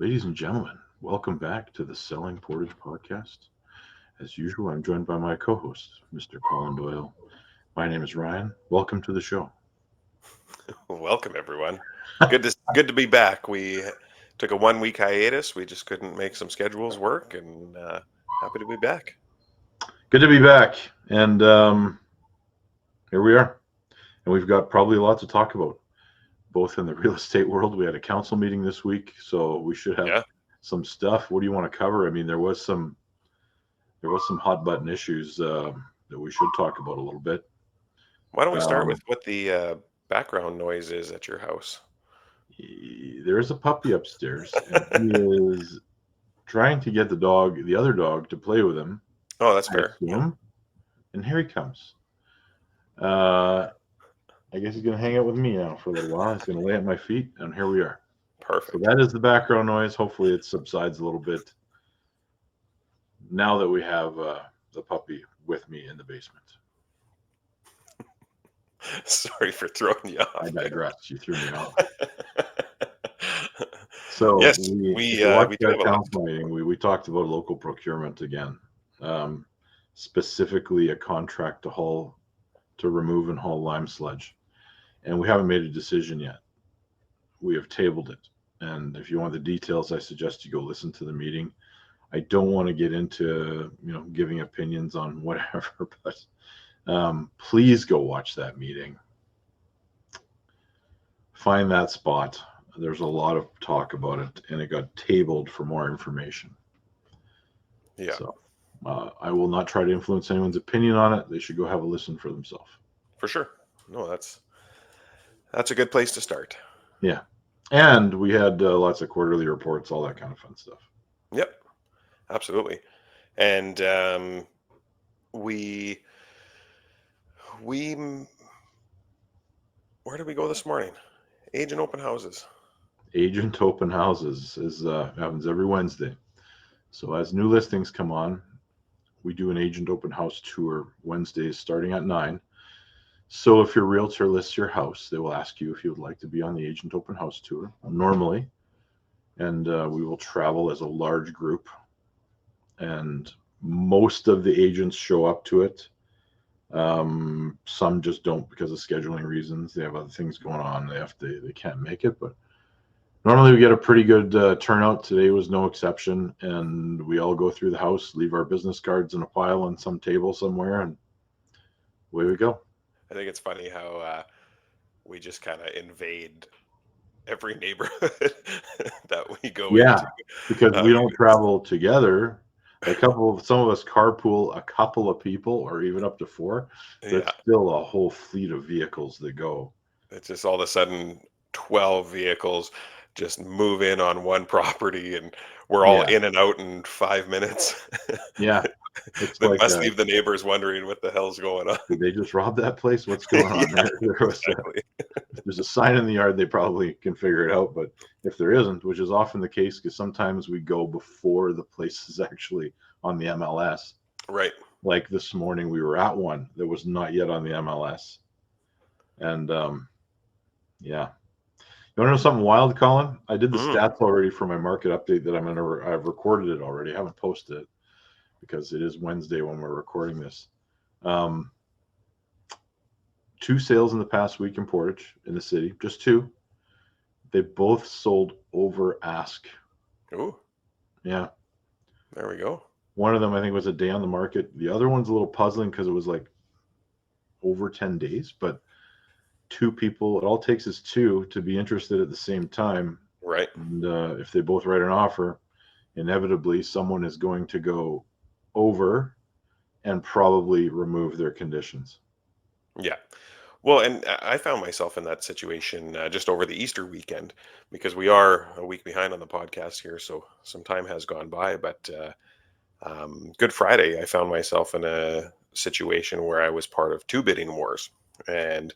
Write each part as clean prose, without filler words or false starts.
Ladies and gentlemen, welcome back to the Selling Portage podcast. As usual, I'm joined by my co host, Mr. Colin Doyle. My name is Ryan. Welcome to the show. Welcome everyone. Good to be back. We took a 1 week hiatus. We just couldn't make some schedules work, and happy to be back. Good to be back. And here we are. And we've got probably a lot to talk about, both in the real estate world. We had a council meeting this week, so we should have Yeah. some stuff. What do you want to cover? I mean, there was some hot button issues that we should talk about a little bit. Why don't we start with Um, what the background noise is at your house? there is a puppy upstairs, and he is trying to get the other dog, to play with him, Oh, that's I fair. Yeah. assume. And here he comes. Uh, I guess he's going to hang out with me now for a little while. He's going to lay at my feet, and here we are. So Perfect. that is the background noise. Hopefully, it subsides a little bit now that we have the puppy with me in the basement. Sorry for throwing you I off there. digress. You threw me off. So Yes, if we you watched we do that have a lot to council talk meeting, about. we talked about local procurement again, um, specifically a contract to remove and haul lime sludge, and we haven't made a decision yet. We have tabled it, and if you want the details, I suggest you go listen to the meeting. I don't want to get into giving opinions on whatever, but please go watch that meeting. Find that spot. There's a lot of talk about it, and it got tabled for more information. Yeah, So I will not try to influence anyone's opinion on it. They should go have a listen for themselves. for sure. No, that's a good place to start. Yeah. And we had lots of quarterly reports, all that kind of fun stuff. Yep, absolutely. And we we where did we go this morning? Agent open houses. Agent open houses is happens every Wednesday. So as new listings come on, we do an agent open house tour Wednesdays starting at 9. So if your realtor lists your house, they will ask you if you would like to be on the agent open house tour normally, and we will travel as a large group. And most of the agents show up to it. Some just don't because of scheduling reasons. They have other things going on. They can't make it. But normally we get a pretty good turnout. Today was no exception, and we all go through the house, leave our business cards in a pile on some table somewhere, and away we go. I think it's funny how we just kind of invade every neighborhood that we go Yeah, into. because I we mean, don't travel together. Some of us carpool a couple of people or even up to four, but yeah, it's still a whole fleet of vehicles that go. it's just all of a sudden 12 vehicles just move in on one property, and we're all Yeah, in and out in 5 minutes. yeah. It's That like, must leave the neighbors wondering what the hell's going on. did they just rob that place? What's going on Yeah, there? exactly. If there's a sign in the yard, they probably can figure it out. But if there isn't, which is often the case, because sometimes we go before the place is actually on the MLS. Right. Like this morning, we were at one that was not yet on the MLS, and yeah. You want to know something wild, Colin? I did the Mm, stats already for my market update that I've recorded it already. I haven't posted it because it is Wednesday when we're recording this. Um, 2 sales in the past week in Portage in the city, just two. They both sold over ask. ooh, Yeah. there we go. One of them, I think, was a day on the market. The other one's a little puzzling because it was like over 10 days, but two people, it all takes is two to be interested at the same time. Right. And if they both write an offer, inevitably someone is going to go over and probably remove their conditions. Yeah. Well, and I found myself in that situation just over the Easter weekend, because we are a week behind on the podcast here, so some time has gone by. But Good Friday, I found myself in a situation where I was part of two bidding wars, and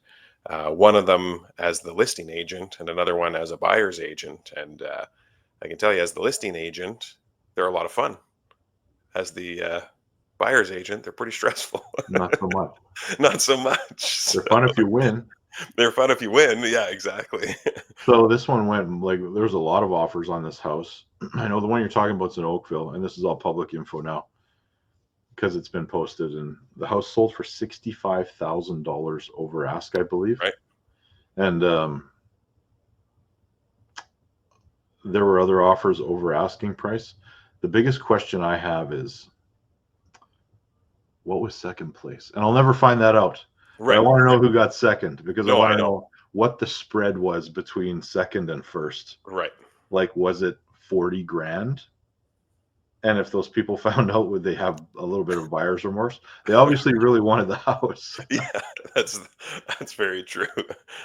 one of them as the listing agent, and another one as a buyer's agent. And I can tell you, as the listing agent, they're a lot of fun. As the buyer's agent, they're pretty stressful. Not so much. Not so much. They're fun if you win. They're fun if you win. Yeah, exactly. So this one went like there was a lot of offers on this house. I know the one you're talking about is in Oakville, and this is all public info now because it's been posted. And the house sold for $65,000 over ask, I believe. Right. And there were other offers over asking price. The biggest question I have is what was second place? And I'll never find that out. But I Right. want to know who got second because I No, want I to know. know what the spread was between second and first. Right. Like, was it 40 grand? And if those people found out, would they have a little bit of buyer's remorse? They obviously really wanted the house. Yeah, that's that's very true.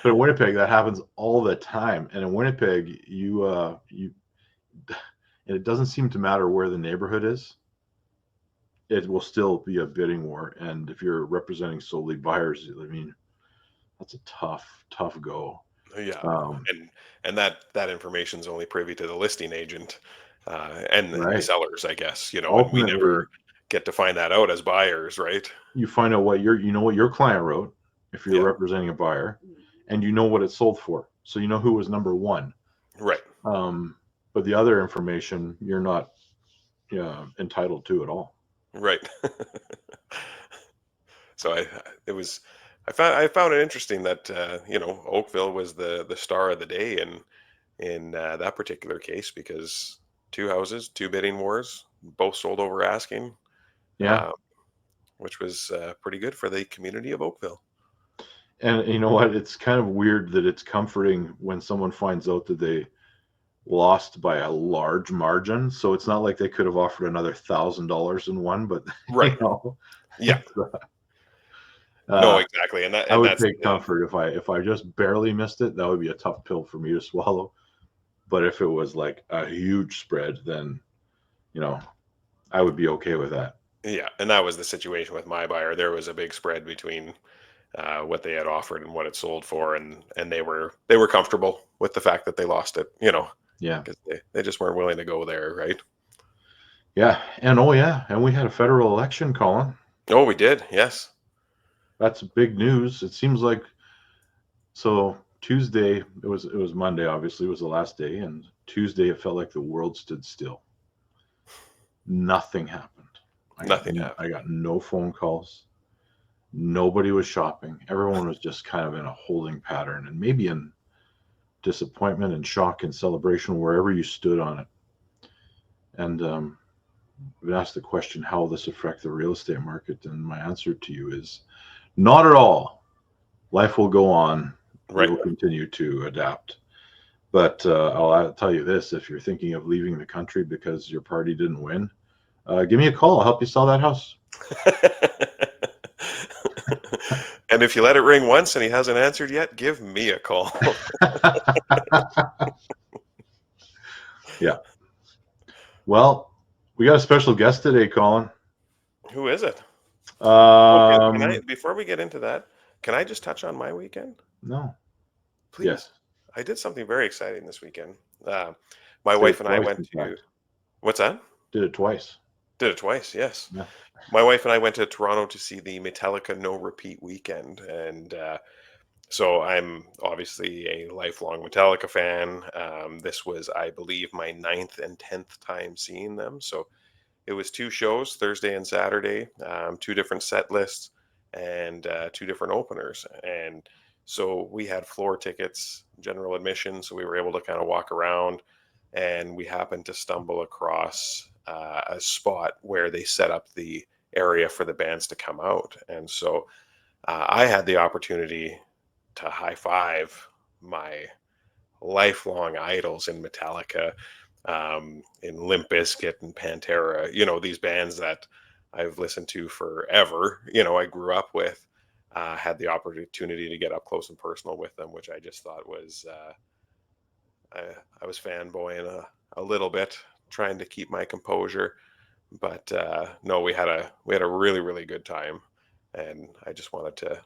But in Winnipeg, that happens all the time. And in Winnipeg, you and it doesn't seem to matter where the neighborhood is. It will still be a bidding war. And if you're representing solely buyers, I mean, that's a tough go. Yeah, Um, and that information is only privy to the listing agent and the right. sellers, I guess. And we Ultimately, never get to find that out as buyers, right? you find out you know what your client wrote if you're Yeah, representing a buyer, and you know what it sold for. So you know who was number one. right, But the other information you're not entitled to at all. right. So it was I found it interesting that Oakville was the star of the day in that particular case because two houses, two bidding wars, both sold over asking, Yeah. uh, which was pretty good for the community of Oakville. And you know what? It's kind of weird that it's comforting when someone finds out that they lost by a large margin. So it's not like they could have offered another $1,000 in one, but Right. Yeah. it's, No, uh, exactly. And I would that's take comfort if I just barely missed it. That would be a tough pill for me to swallow. But if it was like a huge spread, then you know I would be okay with that. yeah, and that was the situation with my buyer. There was a big spread between what they had offered and what it sold for, and they were comfortable with the fact that they lost it, Yeah, because they just weren't willing to go there, right? yeah, and oh yeah, and we had a federal election, Colin. Oh, we did, yes. That's big news. It seems like so Tuesday. It was Monday. Obviously, was the last day, and Tuesday it felt like the world stood still. Nothing happened. I got Nothing happened. I got no phone calls. Nobody was shopping. Everyone was just kind of in a holding pattern and maybe in disappointment and shock and celebration wherever you stood on it. And I've been asked the question, how will this affect the real estate market? And my answer to you is not at all. Life will go on. We Right. will continue to adapt. But I'll tell you this, if you're thinking of leaving the country because your party didn't win, give me a call. I'll help you sell that house. And if you let it ring once and he hasn't answered yet, give me a call. Yeah. Well, we got a special guest today, Colin. Who is it? Oh, can I, Um, before we get into that, can I just touch on my weekend? no. Please. Yes. I did something very exciting this weekend. My Did wife it and I twice, went in to, fact. what's that? Did it twice. Did it twice, yes. Yeah. My wife and I went to Toronto to see the Metallica No Repeat weekend. And so I'm obviously a lifelong Metallica fan. This was, I believe, my ninth and 10th time seeing them. So it was two shows, Thursday and Saturday, two different set lists, and two different openers. And so we had floor tickets, general admission, so we were able to kind of walk around. And we happened to stumble across a spot where they set up the area for the bands to come out. And so I had the opportunity to high five my lifelong idols in Metallica, in Limp Bizkit and Pantera, these bands that I've listened to forever, I grew up with, had the opportunity to get up close and personal with them, which I just thought was, I was fanboying a little bit, trying to keep my composure. But no, we had a really, really good time. And I just wanted to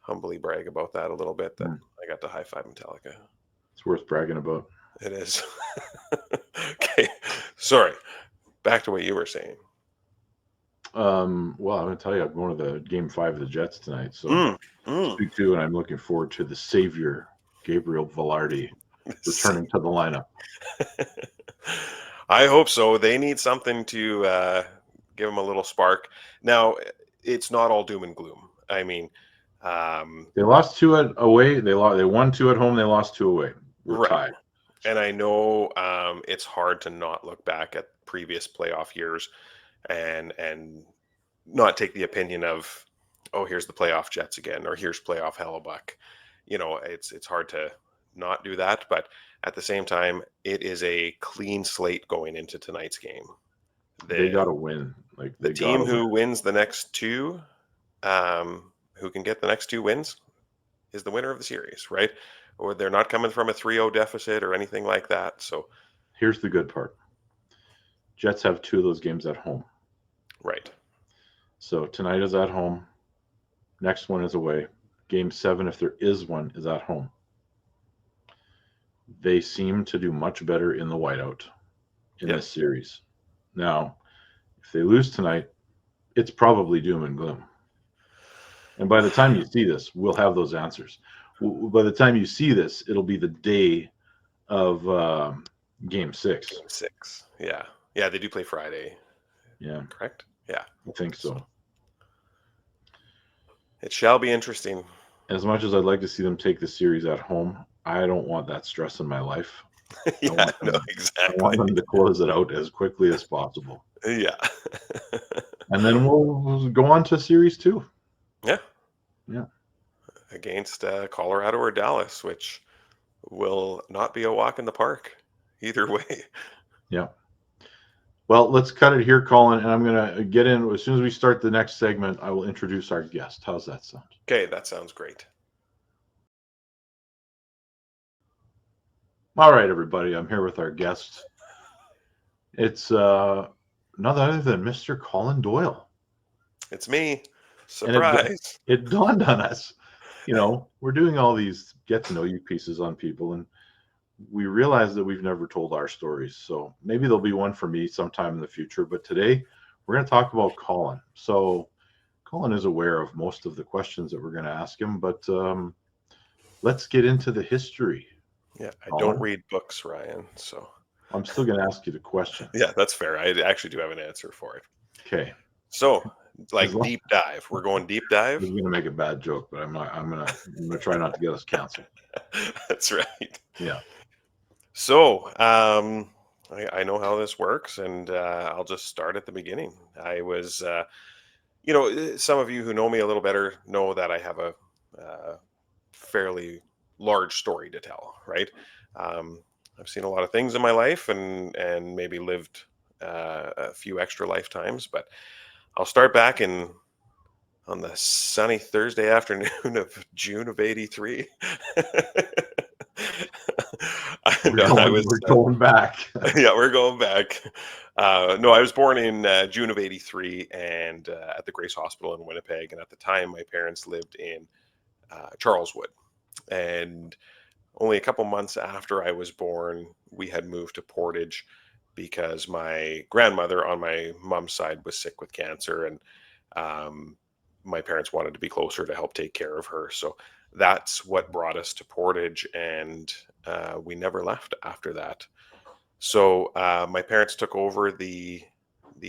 humbly brag about that a little bit, that Hmm. I got to high five Metallica. It's worth bragging about. It is. Okay. Sorry. Back to what you were saying. Well, I'm going to tell you, I'm going to the game 5 of the Jets tonight. So Mm, mm. speak to, and I'm looking forward to the savior, Gabriel Velarde, returning to the lineup. I hope so. They need something to give them a little spark. Now, it's not all doom and gloom. I mean, um, They lost 2 away. They won 2 at home. They lost 2 away. We're right. tied. And I know it's hard to not look back at previous playoff years and not take the opinion of, oh, here's the playoff Jets again, or here's playoff Hellebuck. It's hard to not do that, but at the same time, it is a clean slate going into tonight's game. They The got to win. Like, the they got to team win. who wins the next two, who can get the next two wins, is the winner of the series, right? Or they're not coming from a 3-0 deficit or anything like that. So, Here's the good part. Jets have 2 of those games at home. right. So tonight is at home. Next one is away. Game 7, if there is one, is at home. They seem to do much better in the whiteout in Yep. this series. Now, if they lose tonight, it's probably doom and gloom. And by the time you see this, we'll have those answers. By the time you see this, it'll be the day of game 6. Game 6. Yeah. Yeah, they do play Friday, Yeah, correct? Yeah. I think so. It shall be interesting. As much as I'd like to see them take the series at home, I don't want that stress in my life. I Yeah, want no, them. I want exactly. them to close it out as quickly as possible, Yeah. and then we'll go on to series 2. Yeah. Yeah, Against Colorado or Dallas, which will not be a walk in the park either way. yeah. Well, let's cut it here, Colin, and I'm gonna get in as soon as we start the next segment. I will introduce our guest. How's that sound? Okay, that sounds great. All right, everybody. I'm here with our guest. It's none other than Mr. Colin Doyle, It's me. and it Surprise. it dawned on us. We're doing all these get to know you pieces on people, and we realize that we've never told our stories. So maybe there'll be one for me sometime in the future. But today we're going to talk about Colin. So Colin is aware of most of the questions that we're going to ask him, but let's get into the history. Yeah, I don't Colin, read books, Ryan. So, I'm still going to ask you the question. yeah, that's fair. I actually do have an answer for it. Okay. So, As like long deep dive. We're going deep I was dive. going to make a bad joke, but I'm not. I'm gonna try not to get us canceled. That's right. Yeah. So, I know how this works, and I'll just start at the beginning. I was, some of you who know me a little better know that I have a fairly large story to tell, right? Um, I've seen a lot of things in my life, and maybe lived a few extra lifetimes, but I'll start back in on the sunny Thursday afternoon of June of '83. We're No, I going. was We're going back. yeah, we're going back. No, I was born in June of '83 and at the Grace Hospital in Winnipeg. And at the time, my parents lived in Charleswood. And only a couple months after I was born, we had moved to Portage because my grandmother on my mom's side was sick with cancer. And um, my parents wanted to be closer to help take care of her. So that's what brought us to Portage. And we never left after that. So my parents took over the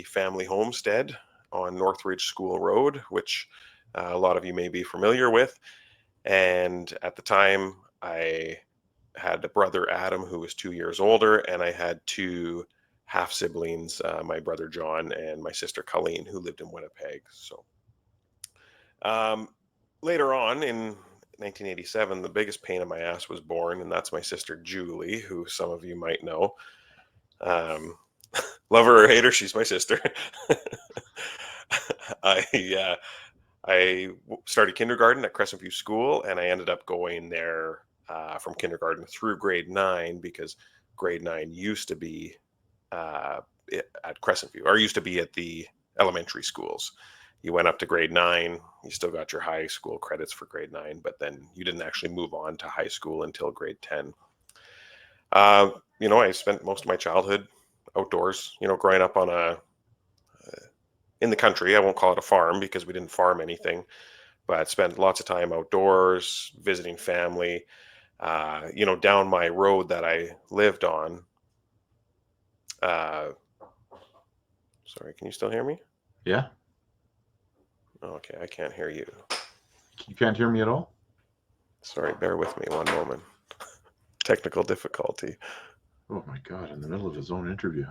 family homestead on Northridge School Road, which a lot of you may be familiar with. And at the time, I had a brother Adam who was 2 years older, and I had two half siblings, my brother John and my sister Colleen, who lived in Winnipeg. So um, later on in 1987, the biggest pain in my ass was born, and that's my sister Julie, who some of you might know. Um, Love her or hate her, she's my sister. I started kindergarten at Crescent View School, and I ended up going there from kindergarten through grade 9 because grade 9 used to be at Crescent View, or used to be at the elementary schools. You went up to grade 9, you still got your high school credits for grade 9, but then you didn't actually move on to high school until grade 10. I spent most of my childhood outdoors, growing up on a in the country. I won't call it a farm because we didn't farm anything, but spent lots of time outdoors, visiting family. Down my road that I lived on. Uh, Sorry, can you still hear me? Yeah. Okay, I can't hear you. You can't hear me at all? Sorry, bear with me one moment. Technical difficulty. Oh my God, in the middle of his own interview.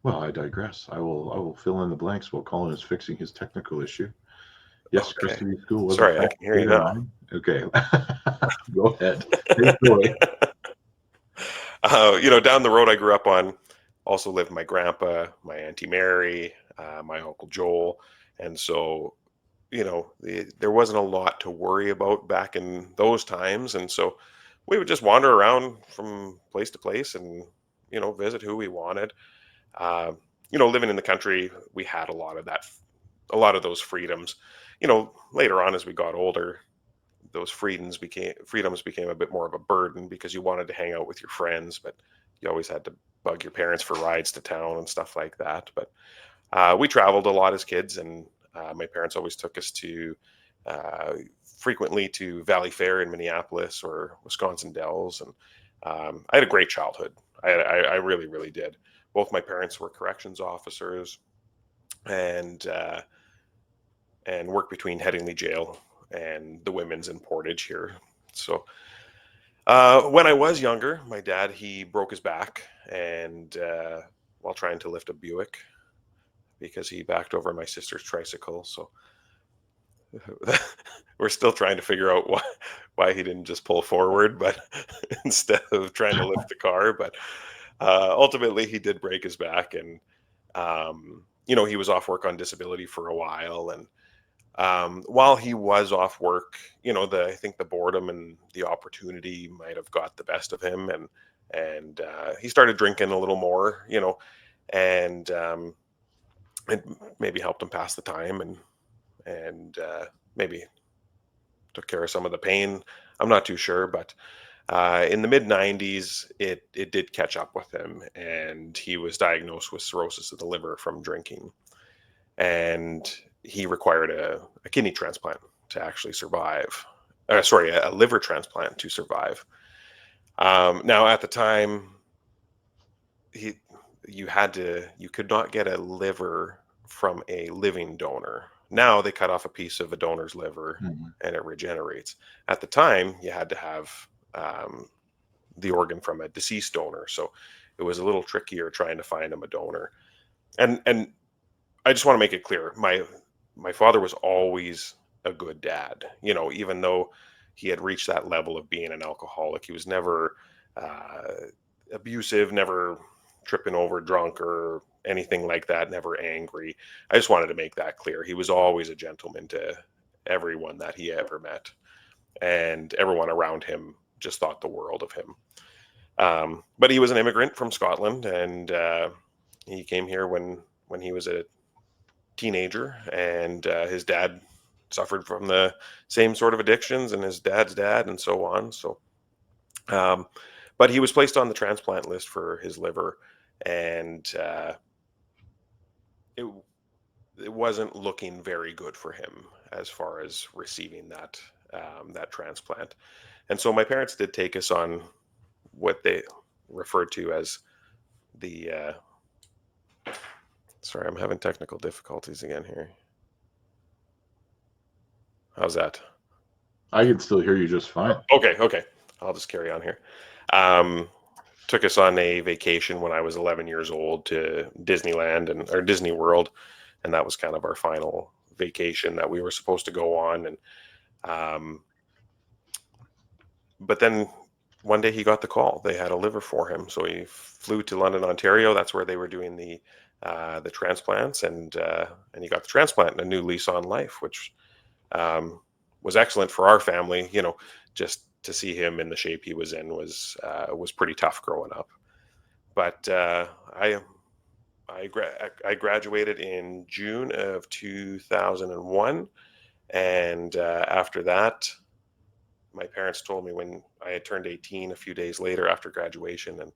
Well, I digress. I will fill in the blanks while Colin is fixing his technical issue. Yes, Okay. Crestview School was Sorry, a I fact. can hear you now. Okay. Go ahead. Take it away. Down the road I grew up on also lived my grandpa, my Auntie Mary, my Uncle Joel. And so, there wasn't a lot to worry about back in those times. And so we would just wander around from place to place and, visit who we wanted. Uh, Living in the country, we had a lot of that, a lot of those freedoms. Later on as we got older, those freedoms became a bit more of a burden because you wanted to hang out with your friends, but you always had to bug your parents for rides to town and stuff like that. But we traveled a lot as kids, and my parents always took us to uh, frequently to Valley Fair in Minneapolis or Wisconsin Dells, and I had a great childhood. I really, really did. Both my parents were corrections officers, and worked between Headingley Jail and the women's in Portage here. So when I was younger, my dad, he broke his back and while trying to lift a Buick because he backed over my sister's tricycle. So we're still trying to figure out why he didn't just pull forward, but instead of trying to lift the car. But ultimately, he did break his back, and he was off work on disability for a while. And while he was off work, I think the boredom and the opportunity might have got the best of him, and he started drinking a little more, and it maybe helped him pass the time, and maybe took care of some of the pain. I'm not too sure, but in the mid '90s, it did catch up with him, and he was diagnosed with cirrhosis of the liver from drinking, and he required a kidney transplant to actually survive. Sorry, a liver transplant to survive. Now, at the time, he you could not get a liver from a living donor. Now they cut off a piece of a donor's liver Mhm. and it regenerates. At the time, you had to have um, the organ from a deceased donor, so it was a little trickier trying to find him a donor. And I just want to make it clear, my father was always a good dad. Even though he had reached that level of being an alcoholic, he was never uh, abusive, never tripping over drunk or anything like that, never angry. I just wanted to make that clear. He was always a gentleman to everyone that he ever met, and everyone around him just thought the world of him. But he was an immigrant from Scotland, and he came here when he was a teenager, and his dad suffered from the same sort of addictions, and his dad's dad, and so on. So, um, but he was placed on the transplant list for his liver, and it it wasn't looking very good for him as far as receiving that transplant. And so my parents did take us on what they referred to as the sorry, I'm having technical difficulties again here. How's that? I can still hear you just fine. Okay. I'll just carry on here. Um, Took us on a vacation when I was 11 years old to Disneyland or Disney World, and that was kind of our final vacation that we were supposed to go on. And um, but then one day he got the call; they had a liver for him, so he flew to London, Ontario. That's where they were doing the transplants, and he got the transplant and a new lease on life, which um, was excellent for our family. Just to see him in the shape he was in was pretty tough growing up. But I graduated in June of 2001, and after that, my parents told me when I had turned 18 a few days later after graduation, and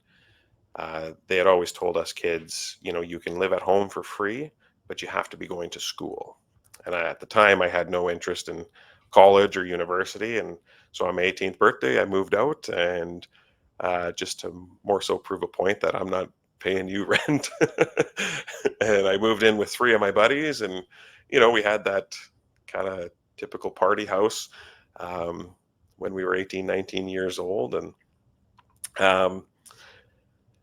they had always told us kids, you can live at home for free, but you have to be going to school. And at the time, I had no interest in college or university. And so on my 18th birthday, I moved out, and just to more so prove a point that I'm not paying you rent. And I moved in with three of my buddies, and, we had that kind of typical party house um, when we were 18, 19 years old. Um,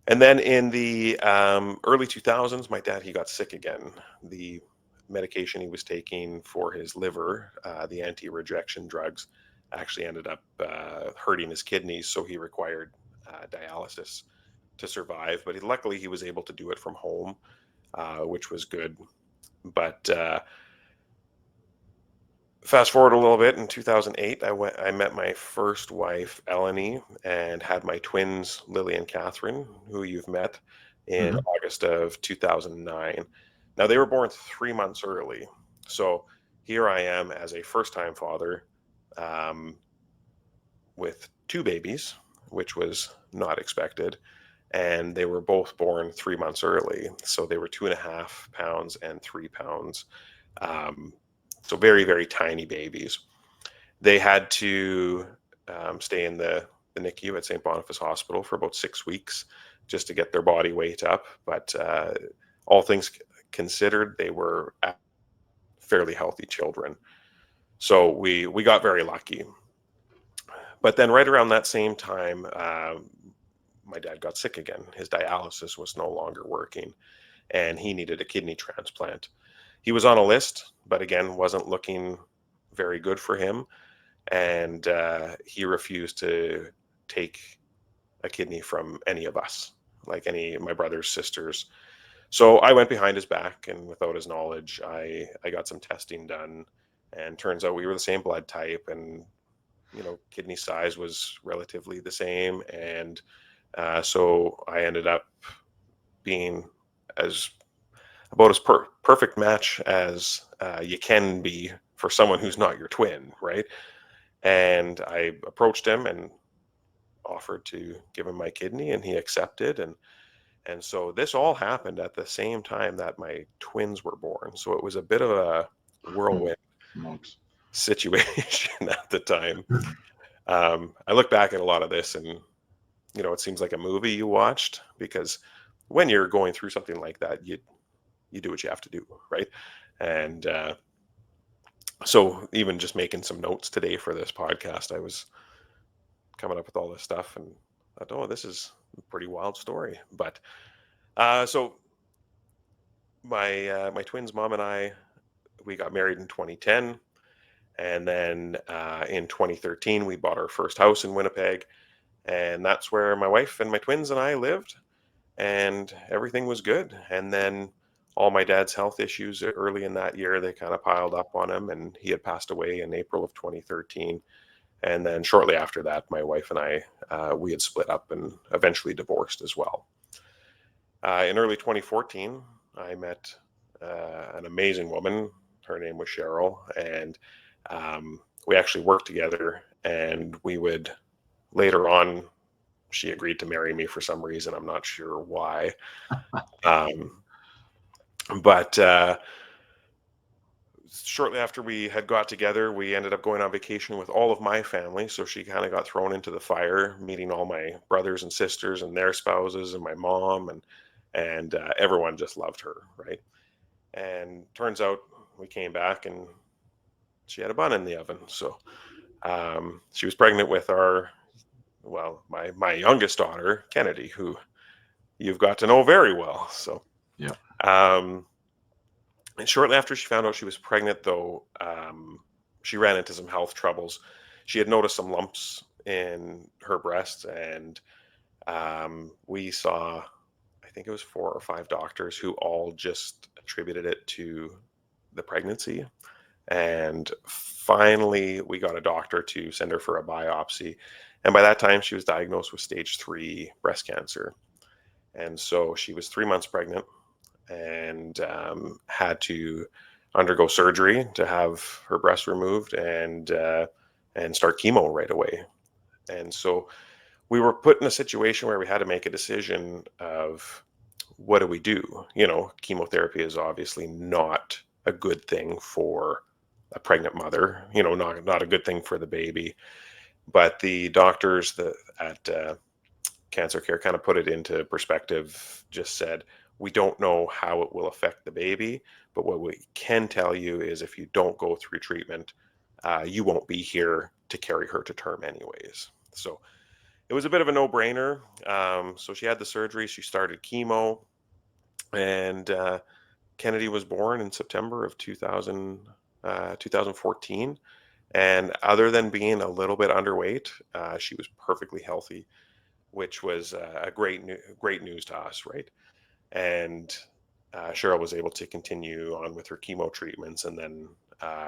and then in the early 2000s, my dad, he got sick again. The medication he was taking for his liver, the anti-rejection drugs, actually ended up hurting his kidneys. So he required dialysis to survive. But luckily, he was able to do it from home, which was good. But fast forward a little bit, in 2008, I met my first wife, Eleni, and had my twins, Lily and Catherine, who you've met, in Mhm. August of 2009. Now, they were born 3 months early. So here I am as a first-time father, um, with two babies, which was not expected. And they were both born 3 months early. So they were 2.5 pounds and 3 pounds. Um, so very, very tiny babies. They had to stay in the NICU at St. Boniface Hospital for about 6 weeks just to get their body weight up. But all things considered, they were fairly healthy children. So we got very lucky. But then right around that same time, my dad got sick again. His dialysis was no longer working, and he needed a kidney transplant. He was on a list, but again, wasn't looking very good for him. And he refused to take a kidney from any of us, like any of my brothers, sisters. So I went behind his back, and without his knowledge, I got some testing done, and turns out we were the same blood type, and kidney size was relatively the same, and so I ended up being as about as perfect match as you can be for someone who's not your twin, right? And I approached him and offered to give him my kidney, and he accepted. And so this all happened at the same time that my twins were born. So it was a bit of a Oh, whirlwind smokes. situation at the time. I look back at a lot of this, and it seems like a movie you watched, because when you're going through something like that, you do what you have to do, right? And so even just making some notes today for this podcast, I was coming up with all this stuff, and I thought, oh, this is a pretty wild story. But so my twins mom and I, we got married in 2010, and then in 2013 we bought our first house in Winnipeg, and that's where my wife and my twins and I lived, and everything was good. And then all my dad's health issues early in that year, they kind of piled up on him, and he had passed away in April of 2013. And then shortly after that, my wife and I, we had split up and eventually divorced as well. In early 2014, I met an amazing woman. Her name was Cheryl, and we actually worked together. And we would later on, she agreed to marry me for some reason. I'm not sure why. Um, but shortly after we had got together, we ended up going on vacation with all of my family. So she kind of got thrown into the fire, meeting all my brothers and sisters and their spouses and my mom, and everyone just loved her, right? And turns out we came back, and she had a bun in the oven. So she was pregnant with my youngest daughter, Kennedy, who you've got to know very well. So Yeah. um, and shortly after she found out she was pregnant, though, she ran into some health troubles. She had noticed some lumps in her breast, and we saw, I think it was 4 or 5 doctors who all just attributed it to the pregnancy. And finally, we got a doctor to send her for a biopsy. And by that time, she was diagnosed with stage 3 breast cancer. And so she was 3 months pregnant, and had to undergo surgery to have her breast removed, and start chemo right away. And so we were put in a situation where we had to make a decision of what do we do? Chemotherapy is obviously not a good thing for a pregnant mother, not a good thing for the baby. But the doctors at Cancer Care kind of put it into perspective, just said, we don't know how it will affect the baby, but what we can tell you is if you don't go through treatment, you won't be here to carry her to term anyways. So it was a bit of a no-brainer. So she had the surgery, she started chemo, and Kennedy was born in September of 2014. And other than being a little bit underweight, she was perfectly healthy, which was great news to us, right? And Cheryl was able to continue on with her chemo treatments and then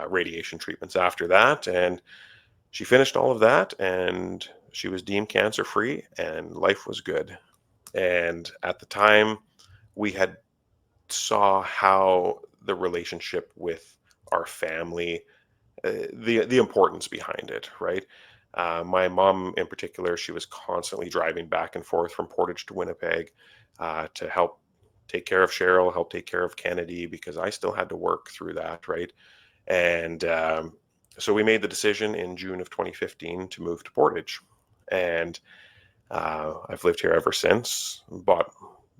radiation treatments after that. And she finished all of that, and she was deemed cancer free, and life was good. And at the time, we had saw how the relationship with our family, the importance behind it, right? My mom, in particular, she was constantly driving back and forth from Portage to Winnipeg to help take care of Cheryl, help take care of Kennedy, because I still had to work through that, right? And so we made the decision in June of 2015 to move to Portage, and I've lived here ever since. Bought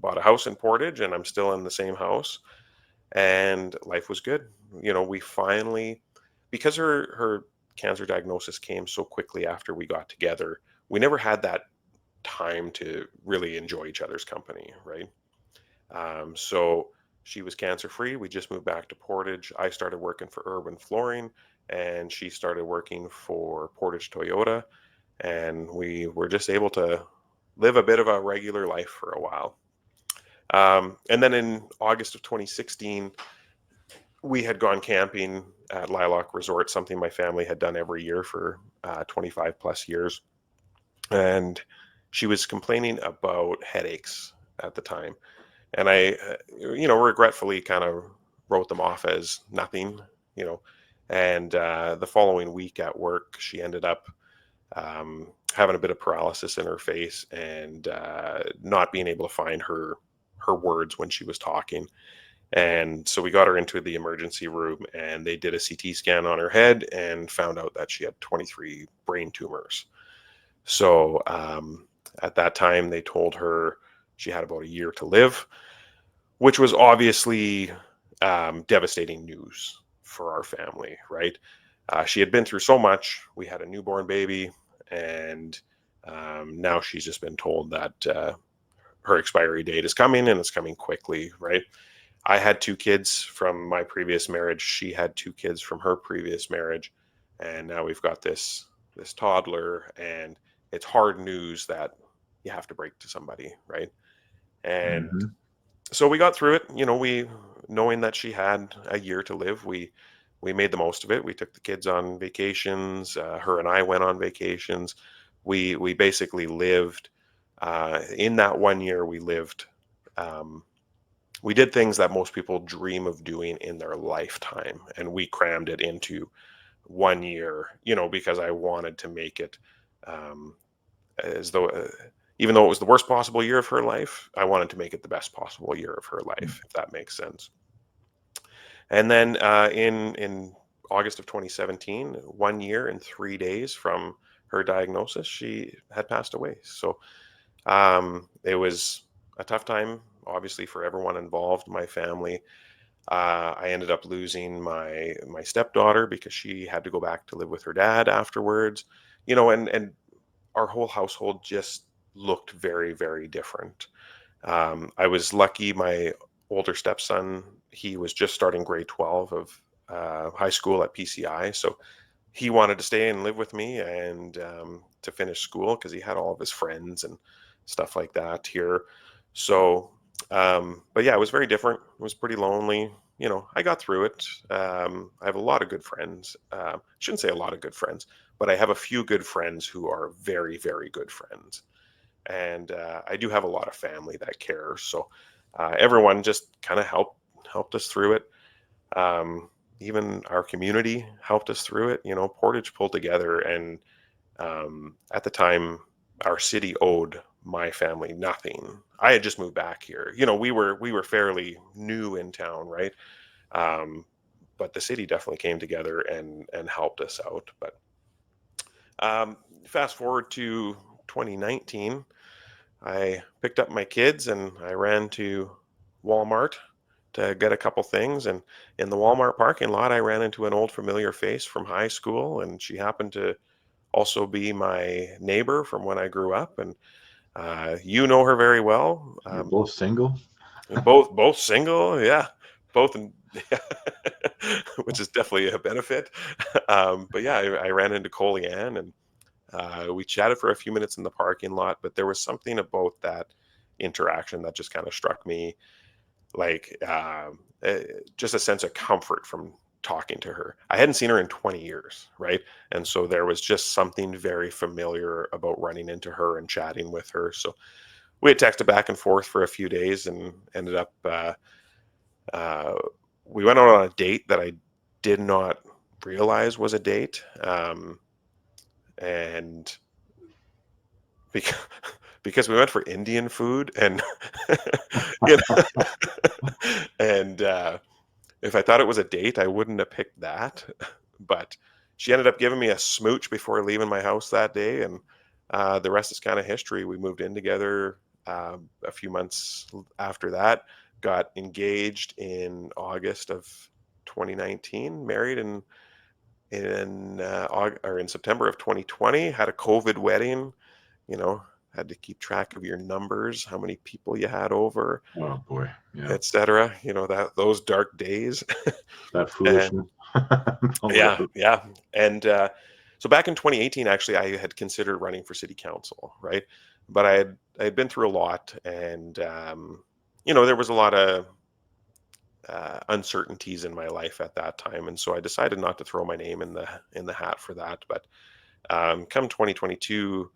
a house in Portage, and I'm still in the same house, and life was good. We finally, because her cancer diagnosis came so quickly after we got together, we never had that time to really enjoy each other's company, right? So she was cancer free. We just moved back to Portage. I started working for Urban Flooring, and she started working for Portage Toyota, and we were just able to live a bit of a regular life for a while. And then in August of 2016, we had gone camping at Lilac Resort, something my family had done every year for 25 plus years. And she was complaining about headaches at the time. And I, regretfully kind of wrote them off as nothing, you know. And the following week at work, she ended up having a bit of paralysis in her face and not being able to find her words when she was talking. And so we got her into the emergency room, and they did a CT scan on her head and found out that she had 23 brain tumors. So at that time, they told her she had about a year to live, which was obviously devastating news for our family, right? She had been through so much. We had a newborn baby, and now she's just been told that her expiry date is coming, and it's coming quickly, right? I had two kids from my previous marriage. She had two kids from her previous marriage, and now we've got this toddler, and it's hard news that you have to break to somebody, right? And Hmm. so we got through it. We, knowing that she had a year to live, we made the most of it. We took the kids on vacations. Her and I went on vacations. We basically lived in that 1 year. We lived. We did things that most people dream of doing in their lifetime, and we crammed it into 1 year. Because I wanted to make it as though. Even though it was the worst possible year of her life, I wanted to make it the best possible year of her life, if that makes sense. And then in August of 2017, 1 year and 3 days from her diagnosis, she had passed away. So it was a tough time, obviously, for everyone involved, my family. I ended up losing my stepdaughter because she had to go back to live with her dad afterwards. And our whole household just looked very, very different. I was lucky. My older stepson, he was just starting grade 12 of high school at PCI. So he wanted to stay and live with me and to finish school because he had all of his friends and stuff like that here. So, but yeah, it was very different. It was pretty lonely. I got through it. I have a lot of good friends. Shouldn't say a lot of good friends, but I have a few good friends who are very, very good friends. And I do have a lot of family that cares. So everyone just kind of helped us through it. Even our community helped us through it. Portage pulled together, and at the time, our city owed my family nothing. I had just moved back here. We were fairly new in town, right? Um, but the city definitely came together and helped us out. But fast forward to 2019, I picked up my kids and I ran to Walmart to get a couple things. And in the Walmart parking lot, I ran into an old familiar face from high school, and she happened to also be my neighbor from when I grew up. And you know her very well. You're both single? Both single, yeah, both, yeah, which is definitely a benefit. But yeah, I ran into Colin, and we chatted for a few minutes in the parking lot. But there was something about that interaction that just kind of struck me, like just a sense of comfort from talking to her. I hadn't seen her in 20 years, right? And so there was just something very familiar about running into her and chatting with her. So we had texted back and forth for a few days and ended up uh, we went out on a date that I did not realize was a date, and because because we went for Indian food, and you know, and if I thought it was a date, I wouldn't have picked that. But she ended up giving me a smooch before leaving my house that day, and the rest is kind of history. We moved in together a few months after that, got engaged in August of 2019, married in September of 2020, had a COVID wedding. You know, had to keep track of your numbers, how many people you had over, Oh boy, yeah, etc. That those dark days. that And foolishness. I love yeah, it. yeah. And so back in 2018, actually, I had considered running for city council, right? But I had been through a lot, and there was a lot of uncertainties in my life at that time, and so I decided not to throw my name in the hat for that. But come 2022,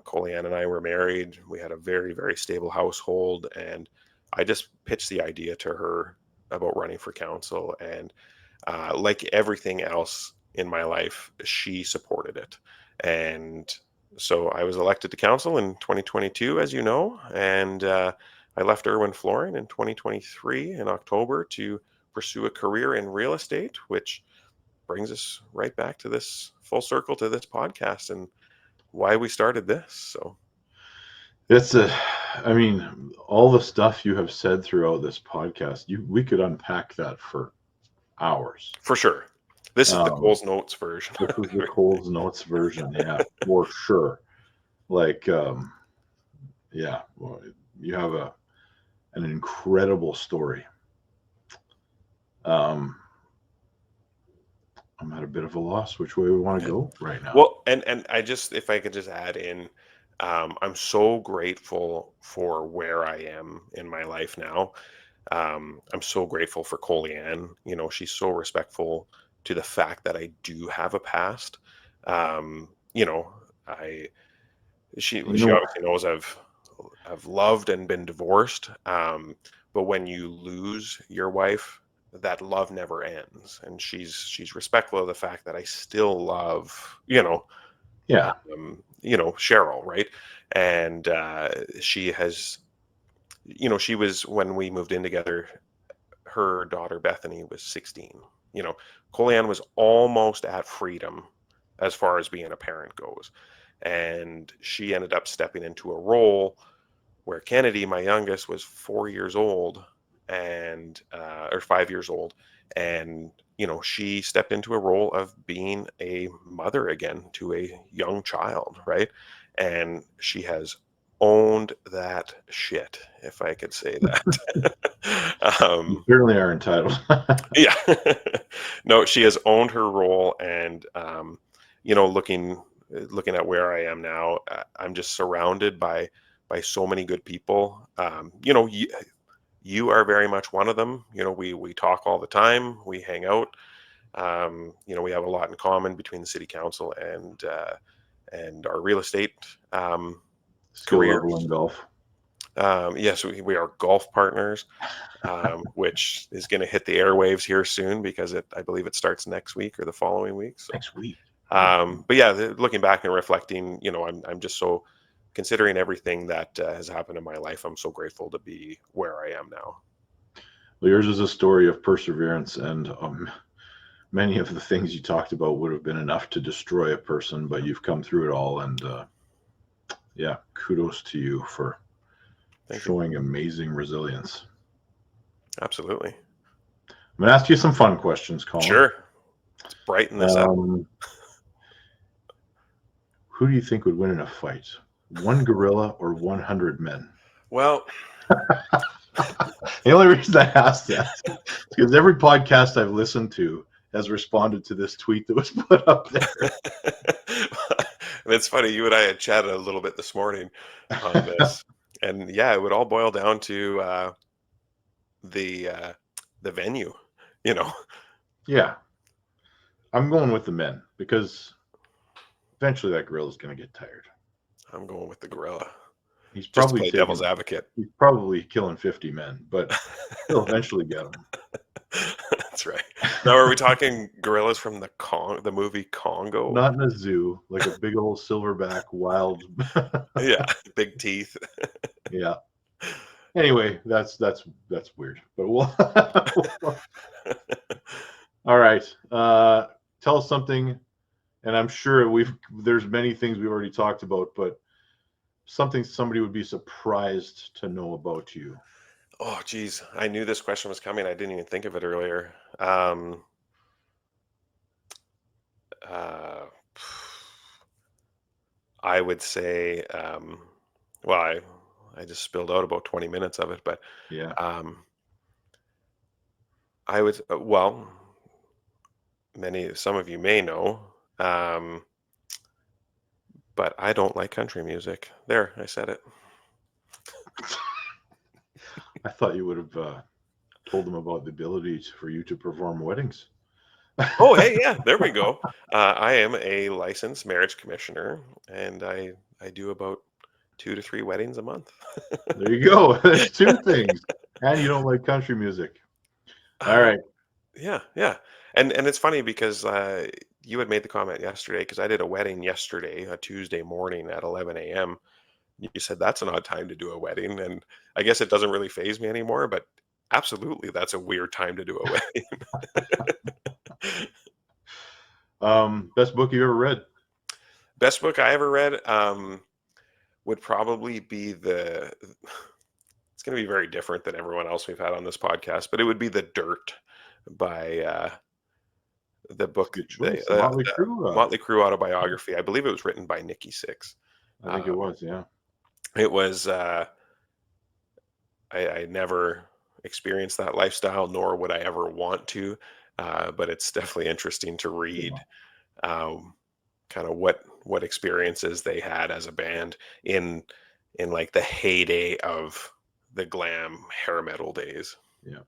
Colin and I were married. We had a very, very stable household, and I just pitched the idea to her about running for council, and like everything else in my life, she supported it. And so I was elected to council in 2022, as you know, and I left Irwin Flooring in 2023 in October to pursue a career in real estate, which brings us right back to this full circle to this podcast and why we started this. So, It's I mean, all the stuff you have said throughout this podcast, we could unpack that for hours. for sure, this is the Um, Cole's Notes version. this is the Cole's Notes version, yeah, for sure. Like, yeah, well, you have an incredible story. Um, I'm at a bit of a loss which way we want to Yeah. go right now. Well, and I just, if I could just add in, I'm so grateful for where I am in my life now. I'm so grateful for Colleen. She's so respectful to the fact that I do have a past. Um, you know, I You she know, obviously knows I've loved and been divorced. But when you lose your wife, that love never ends, and she's respectful of the fact that I still love yeah, Cheryl, right? And she has, she was, when we moved in together, her daughter Bethany was 16. Colleen was almost at freedom as far as being a parent goes, and she ended up stepping into a role where Kennedy, my youngest, was 4 years old, and or 5 years old, and she stepped into a role of being a mother again to a young child, right? And she has owned that shit, if I could say that. you um, certainly are entitled. yeah. No, she has owned her role, and looking at where I am now, I'm just surrounded by so many good people. You are very much one of them. We talk all the time. We hang out. We have a lot in common between the city council and our real estate Skill level in careers. golf. Yes, we are golf partners, which is going to hit the airwaves here soon because I believe it starts next week or the following week. So, Next week. Oh, but yeah, looking back and reflecting, I'm just so considering everything that has happened in my life, I'm so grateful to be where I am now. Well, yours is a story of perseverance, and many of the things you talked about would have been enough to destroy a person, but you've come through it all, and yeah, kudos to you for Thank you. showing amazing resilience. Absolutely. I'm going to ask you some fun questions, Colin. Sure. Let's brighten this up. Who do you think would win in a fight? One gorilla or 100 men? Well, the only reason I asked that is because every podcast I've listened to has responded to this tweet that was put up there. And it's funny, you and I had chatted a little bit this morning on this. And yeah, it would all boil down to the venue, you know. Yeah. I'm going with the men because eventually that gorilla's going to get tired. I'm going with the gorilla. He's Just to probably play devil's advocate. He's probably killing 50 men, but he'll eventually get them. That's right. Now, are we talking gorillas from the movie Congo? Not in a zoo, like a big old silverback wild. Yeah, big teeth. Yeah. Anyway, that's weird, but we'll. All right. Tell us something, and I'm sure there's many things we've already talked about, but something somebody would be surprised to know about you. Oh, geez. I knew this question was coming. I didn't even think of it earlier. I would say, well, I just spilled out about 20 minutes of it, but Yeah. I would, well, some of you may know, but I don't like country music. There, I said it. I thought you would have told them about the ability for you to perform weddings. Oh, hey, yeah, there we go. I am a licensed marriage commissioner, and I do about 2 to 3 weddings a month. There you go. There's 2 things. And you don't like country music. All right. Yeah, yeah. And it's funny because you had made the comment yesterday, because I did a wedding yesterday, a Tuesday morning at 11 a.m. You said that's an odd time to do a wedding, and I guess it doesn't really faze me anymore, but absolutely that's a weird time to do a wedding. Best book you ever read? Best book I ever read would probably be it's going to be very different than everyone else we've had on this podcast, but it would be The Dirt by the book, Motley Crue? Motley Crue autobiography. I believe it was written by Nikki Sixx. I think it was, yeah. It was, I never experienced that lifestyle, nor would I ever want to, but it's definitely interesting to read kind of what experiences they had as a band in like the heyday of the glam hair metal days. Yeah.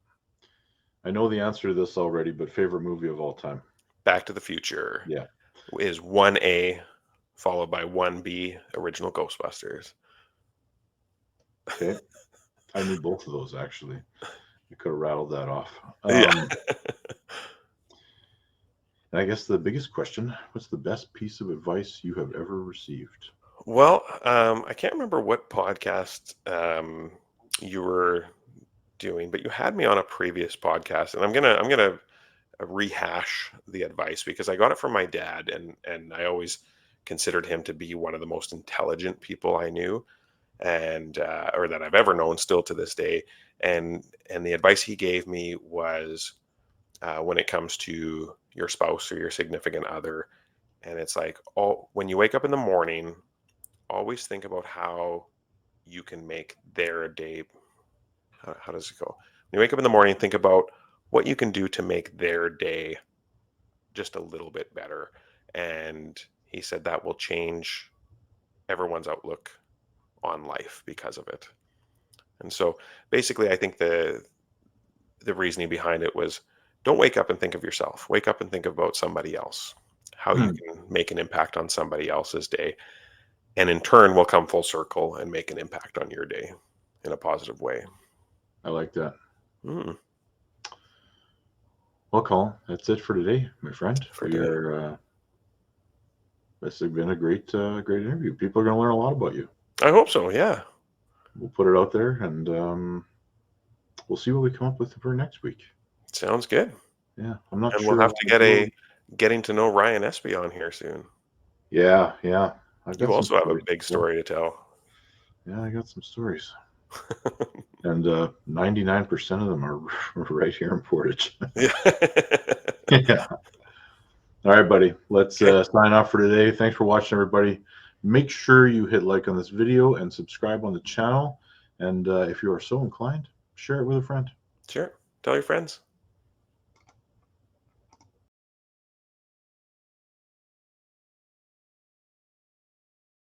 I know the answer to this already, but favorite movie of all time? Back to the Future. Yeah. Is 1A followed by 1B, original Ghostbusters. Okay. I knew both of those, actually. You could have rattled that off. Yeah. I guess the biggest question, what's the best piece of advice you have ever received? Well, I can't remember what podcast you were doing, but you had me on a previous podcast, and I'm gonna rehash the advice because I got it from my dad, and I always considered him to be one of the most intelligent people I knew, and or that I've ever known, still to this day. And the advice he gave me was, when it comes to your spouse or your significant other, and it's like, when you wake up in the morning, always think about how you can make their day. How does it go? When you wake up in the morning, think about what you can do to make their day just a little bit better. And he said that will change everyone's outlook on life because of it. And so basically, I think the reasoning behind it was, don't wake up and think of yourself. Wake up and think about somebody else, how you can make an impact on somebody else's day. And in turn, will come full circle and make an impact on your day in a positive way. I like that. Mm. Well, Colin, that's it for today, my friend. This has been a great interview. People are going to learn a lot about you. I hope so. Yeah. We'll put it out there, and we'll see what we come up with for next week. Sounds good. Yeah, I'm not And we'll sure. have to get a getting to know Ryan Espy on here soon. Yeah, yeah. I've You got some also have a stories. big story to tell. Yeah, I got some stories. And 99% of them are right here in Portage. Yeah. Yeah. All right, buddy. Let's Okay. sign off for today. Thanks for watching, everybody. Make sure you hit like on this video and subscribe on the channel. And if you are so inclined, share it with a friend. Sure. Tell your friends.